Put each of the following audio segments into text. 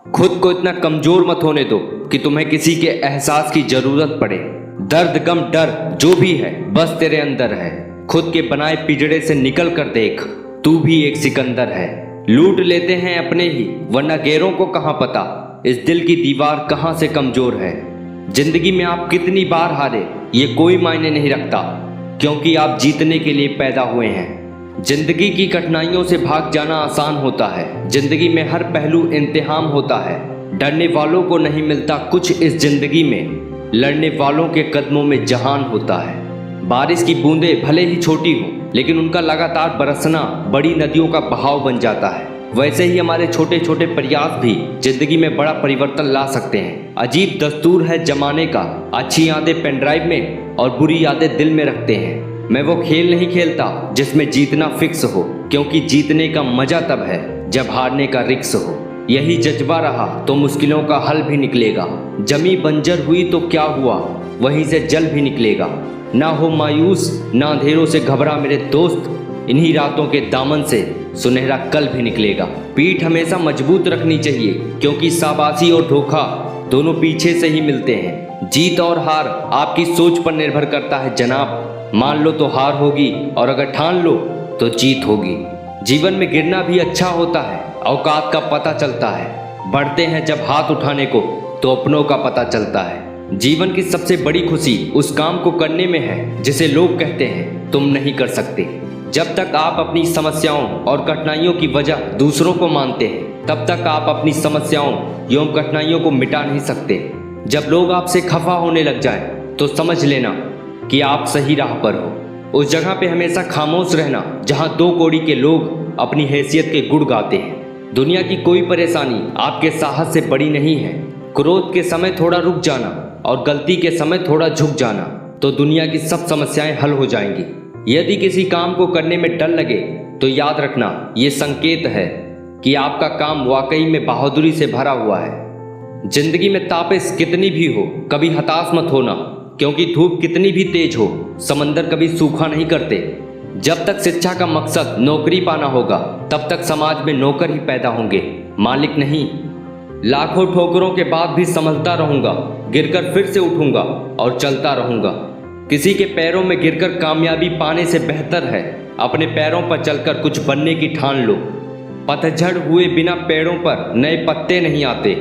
खुद को इतना कमजोर मत होने दो कि तुम्हें किसी के एहसास की जरूरत पड़े। दर्द गम डर जो भी है बस तेरे अंदर है। खुद के बनाए पिंजड़े से निकल कर देख, तू भी एक सिकंदर है। लूट लेते हैं अपने ही वरना गैरों को कहाँ पता इस दिल की दीवार कहाँ से कमजोर है। जिंदगी में आप कितनी बार हारे ये कोई मायने नहीं रखता, क्योंकि आप जीतने के लिए पैदा हुए हैं। जिंदगी की कठिनाइयों से भाग जाना आसान होता है। जिंदगी में हर पहलू इम्तिहान होता है। डरने वालों को नहीं मिलता कुछ इस जिंदगी में, लड़ने वालों के कदमों में जहान होता है। बारिश की बूंदें भले ही छोटी हों, लेकिन उनका लगातार बरसना बड़ी नदियों का बहाव बन जाता है। वैसे ही हमारे छोटे छोटे प्रयास भी जिंदगी में बड़ा परिवर्तन ला सकते हैं। अजीब दस्तूर है जमाने का, अच्छी यादें पेन ड्राइव में और बुरी यादें दिल में रखते हैं। मैं वो खेल नहीं खेलता जिसमें जीतना फिक्स हो, क्योंकि जीतने का मजा तब है जब हारने का रिक्स हो। यही जज्बा रहा तो मुश्किलों का हल भी निकलेगा। जमी बंजर हुई तो क्या हुआ, वहीं से जल भी निकलेगा। ना हो मायूस ना अंधेरों से घबरा मेरे दोस्त, इन्हीं रातों के दामन से सुनहरा कल भी निकलेगा। पीठ हमेशा मजबूत रखनी चाहिए, क्योंकि शाबाशी और धोखा दोनों पीछे से ही मिलते हैं। जीत और हार आपकी सोच पर निर्भर करता है जनाब। मान लो तो हार होगी और अगर ठान लो तो जीत होगी। जीवन में गिरना भी अच्छा होता है, औकात का पता चलता है। बढ़ते हैं जब हाथ उठाने को तो अपनों का पता चलता है। जीवन की सबसे बड़ी खुशी उस काम को करने में है जिसे लोग कहते हैं तुम नहीं कर सकते। जब तक आप अपनी समस्याओं और कठिनाइयों की वजह दूसरों को मानते हैं, तब तक आप अपनी समस्याओं एवं कठिनाइयों को मिटा नहीं सकते। जब लोग आपसे खफा होने लग जाएं, तो समझ लेना कि आप सही राह पर हो। उस जगह पे हमेशा खामोश रहना जहां दो कौड़ी के लोग अपनी हैसियत के गुण गाते हैं। दुनिया की कोई परेशानी आपके साहस से बड़ी नहीं है। क्रोध के समय थोड़ा रुक जाना और गलती के समय थोड़ा झुक जाना, तो दुनिया की सब समस्याएं हल हो जाएंगी। यदि किसी काम को करने में डर लगे तो याद रखना ये संकेत है कि आपका काम वाकई में बहादुरी से भरा हुआ है। जिंदगी में तापिश कितनी भी हो कभी हताश मत होना, क्योंकि धूप कितनी भी तेज हो समंदर कभी सूखा नहीं करते। जब तक शिक्षा का मकसद नौकरी पाना होगा, तब तक समाज में नौकर ही पैदा होंगे, मालिक नहीं। लाखों ठोकरों के बाद भी संभलता रहूंगा, गिरकर फिर से उठूंगा और चलता रहूंगा। किसी के पैरों में गिरकर कामयाबी पाने से बेहतर है अपने पैरों पर चलकर कुछ बनने की ठान लो। पतझड़ हुए बिना पेड़ों पर नए पत्ते नहीं आते।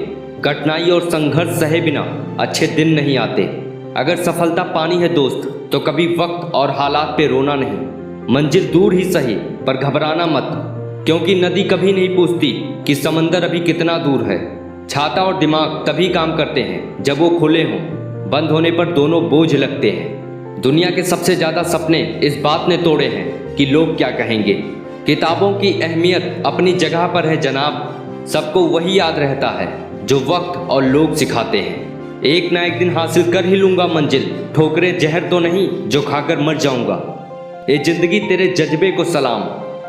कठिनाई और संघर्ष सहे बिना अच्छे दिन नहीं आते। अगर सफलता पानी है दोस्त, तो कभी वक्त और हालात पे रोना नहीं। मंजिल दूर ही सही पर घबराना मत, क्योंकि नदी कभी नहीं पूछती कि समंदर अभी कितना दूर है। छाता और दिमाग तभी काम करते हैं जब वो खुले हों, बंद होने पर दोनों बोझ लगते हैं। दुनिया के सबसे ज़्यादा सपने इस बात ने तोड़े हैं कि लोग क्या कहेंगे। किताबों की अहमियत अपनी जगह पर है जनाब। सबको वही याद रहता है जो वक्त और लोग सिखाते हैं। एक ना एक दिन हासिल कर ही लूँगा मंजिल, ठोकरे जहर तो नहीं जो खाकर मर जाऊँगा। ये जिंदगी तेरे जज्बे को सलाम,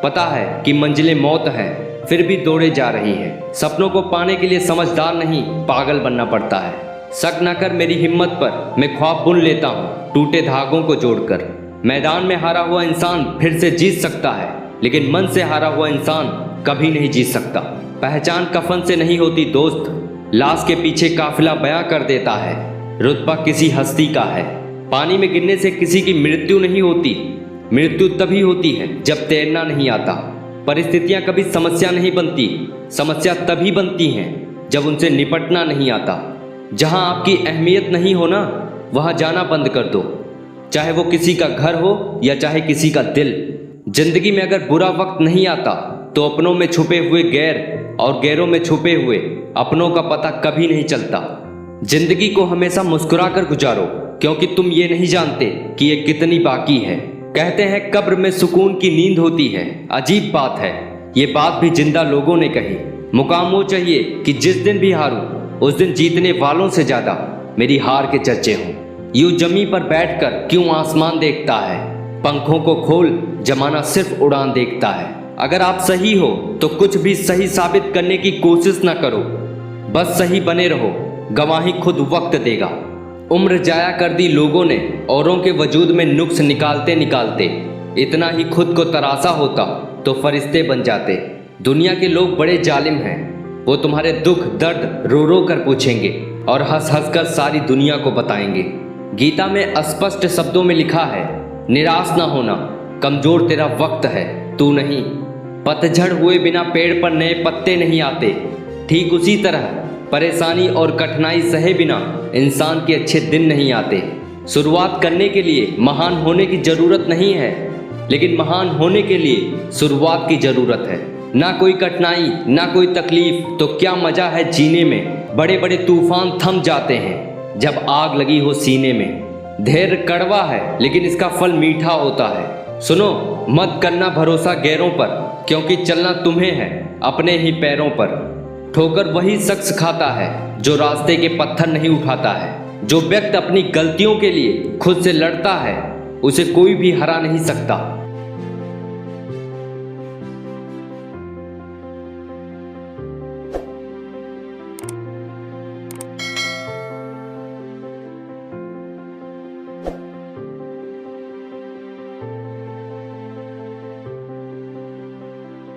पता है कि मंजिलें मौत है फिर भी दौड़े जा रही है। सपनों को पाने के लिए समझदार नहीं पागल बनना पड़ता है। शक न कर मेरी हिम्मत पर, मैं ख्वाब बुन लेता हूँ टूटे धागों को जोड़कर। मैदान में हारा हुआ इंसान फिर से जीत सकता है, लेकिन मन से हारा हुआ इंसान कभी नहीं जीत सकता। पहचान कफन से नहीं होती दोस्त, लाश के पीछे काफिला बयां कर देता है। रुतबा किसी हस्ती का है। पानी में गिरने से किसी की मृत्यु नहीं होती। मृत्यु तभी होती है जब तैरना नहीं आता। परिस्थितियां कभी समस्या नहीं बनती, समस्या तभी बनती हैं जब उनसे निपटना नहीं आता। जहां आपकी अहमियत नहीं हो ना, वहां जाना बंद कर दो, चाहे वो किसी का घर हो या चाहे किसी का दिल। जिंदगी में अगर बुरा वक्त नहीं आता, तो अपनों में छुपे हुए गैर और गैरों में छुपे हुए अपनों का पता कभी नहीं चलता। जिंदगी को हमेशा मुस्कुरा कर गुजारो, क्योंकि तुम ये नहीं जानते कि ये कितनी बाकी है। कहते हैं कब्र में सुकून की नींद होती है, अजीब बात है, ये बात भी जिंदा लोगों ने कही। मुकाम वो चाहिए कि जिस दिन भी हारूं, उस दिन जीतने वालों से ज्यादा मेरी हार के चर्चे हों। यूं जमी पर बैठकर क्यों आसमान देखता है, पंखों को खोल जमाना सिर्फ उड़ान देखता है। अगर आप सही हो तो कुछ भी सही साबित करने की कोशिश ना करो, बस सही बने रहो, गवाही खुद वक्त देगा। उम्र जाया कर दी लोगों ने औरों के वजूद में नुक्स निकालते निकालते। इतना ही खुद को तरासा होता तो फरिश्ते बन जाते। दुनिया के लोग बड़े जालिम हैं, वो तुम्हारे दुख दर्द रो रो कर पूछेंगे और हंस हंस कर सारी दुनिया को बताएंगे। गीता में स्पष्ट शब्दों में लिखा है, निराश ना होना, कमजोर तेरा वक्त है, तू नहीं। पतझड़ हुए बिना पेड़ पर नए पत्ते नहीं आते। ठीक उसी तरह परेशानी और कठिनाई सहे बिना इंसान के अच्छे दिन नहीं आते। शुरुआत करने के लिए महान होने की जरूरत नहीं है, लेकिन महान होने के लिए शुरुआत की जरूरत है। ना कोई कठिनाई ना कोई तकलीफ तो क्या मजा है जीने में। बड़े बड़े तूफान थम जाते हैं जब आग लगी हो सीने में। धैर्य कड़वा है लेकिन इसका फल मीठा होता है। सुनो, मत करना भरोसा गैरों पर, क्योंकि चलना तुम्हें है अपने ही पैरों पर। ठोकर वही शख्स खाता है जो रास्ते के पत्थर नहीं उठाता है। जो व्यक्ति अपनी गलतियों के लिए खुद से लड़ता है उसे कोई भी हरा नहीं सकता।